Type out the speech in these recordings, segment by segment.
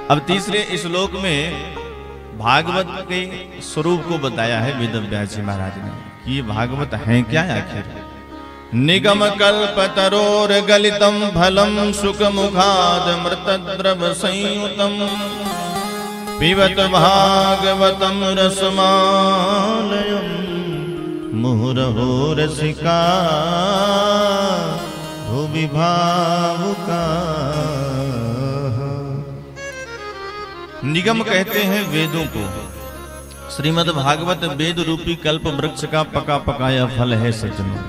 अब तीसरे श्लोक में भागवत के स्वरूप को बताया है वेद व्यास जी महाराज ने कि ये भागवत है क्या आखिर। निगम कल्प तरोर गलितम फलम सुख मुखाद मृतद्रव संयुतम पिबत भागवतम रसमालयम मुहुरहो रसिका भुवि भावुका। निगम कहते हैं वेदों को। श्रीमद् भागवत वेद रूपी कल्प वृक्ष का पका पकाया फल है सज्जनों।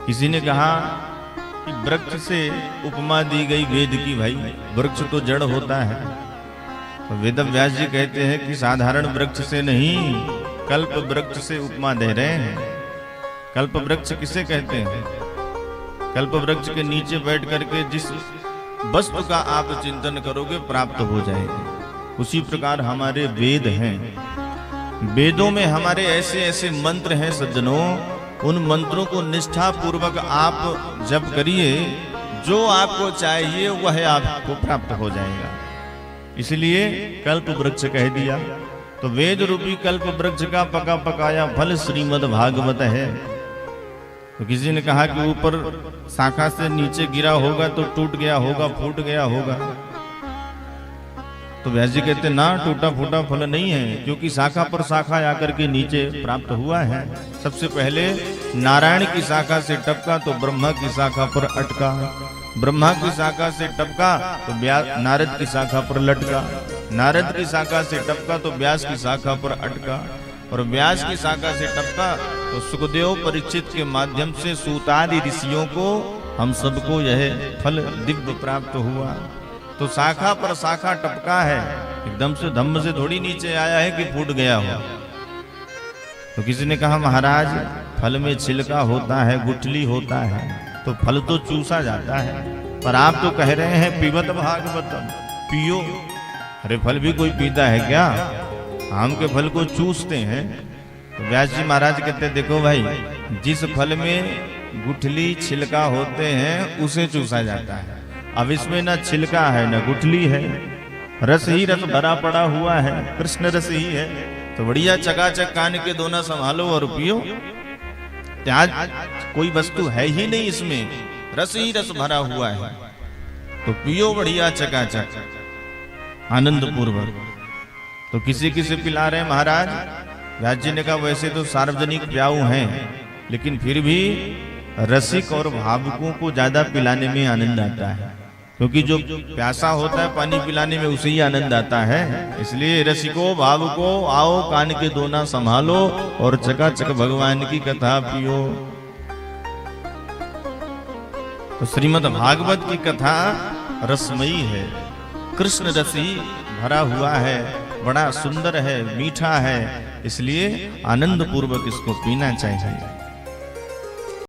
किसी ने कहा कि वृक्ष से उपमा दी गई वेद की, भाई वृक्ष तो जड़ होता है। तो वेद व्यास जी कहते हैं कि साधारण वृक्ष से नहीं, कल्प वृक्ष से उपमा दे रहे हैं। कल्प वृक्ष किसे कहते हैं? कल्प वृक्ष के नीचे बैठ करके जिस वस्तु का आप चिंतन करोगे प्राप्त हो जाएगी, उसी प्रकार हमारे वेद हैं। वेदों में हमारे ऐसे ऐसे मंत्र हैं सज्जनों, उन मंत्रों को निष्ठा पूर्वक आप जप करिए, जो आपको चाहिए वह आपको प्राप्त हो जाएगा। इसलिए कल्प वृक्ष कह दिया। तो वेद रूपी कल्प वृक्ष का पका पकाया फल श्रीमद् भागवत है। तो किसी ने कहा कि ऊपर शाखा से नीचे गिरा होगा तो टूट गया होगा, फूट गया होगा। तो व्यास जी कहते ना, टूटा फूटा फल नहीं है, क्योंकि शाखा पर शाखा आकर के नीचे प्राप्त हुआ है। सबसे पहले नारायण की शाखा से टपका तो ब्रह्मा की शाखा पर अटका, ब्रह्मा की शाखा से टपका तो नारद की शाखा पर लटका, नारद की शाखा से टपका तो व्यास की शाखा पर अटका, और व्यास की शाखा से टपका तो सुखदेव परीक्षित के माध्यम से सूतादि ऋषियों को, हम सबको यह फल दिव्य प्राप्त हुआ। तो शाखा पर शाखा टपका है, एकदम से धम्म से थोड़ी नीचे आया है कि फूट गया हो। तो किसी ने कहा महाराज फल में छिलका होता है, गुठली होता है, तो फल तो चूसा जाता है, पर आप तो कह रहे हैं पिबत भागवतम, पियो। अरे फल भी कोई पीता है क्या? आम के फल को चूसते हैं। तो व्यास जी महाराज कहते देखो भाई, जिस फल में गुठली छिलका होते हैं उसे चूसा जाता है। अब इसमें ना छिलका है ना गुठली है, रस ही रस भरा पड़ा हुआ है, कृष्ण रस ही है। तो बढ़िया चकाचक कान के दोना संभालो और पियो। आज कोई वस्तु है ही नहीं इसमें, रस ही रस भरा हुआ है, तो पियो बढ़िया चकाचक आनंद पूर्वक। तो किसी किसी पिला रहे महाराज। व्यास जी ने कहा वैसे तो सार्वजनिक प्याऊ हैं, लेकिन फिर भी रसिक और भावुकों को ज्यादा पिलाने में आनंद आता है, क्योंकि जो प्यासा होता है पानी पिलाने में उसे ही आनंद आता है। इसलिए रसिको भावुको आओ कान के दोना संभालो और चकाचक भगवान की कथा पियो। तो श्रीमद् भागवत की कथा रसमयी है, कृष्ण रस ही भरा हुआ है, बड़ा सुंदर है, मीठा है, इसलिए आनंद पूर्वक इसको पीना चाहिए।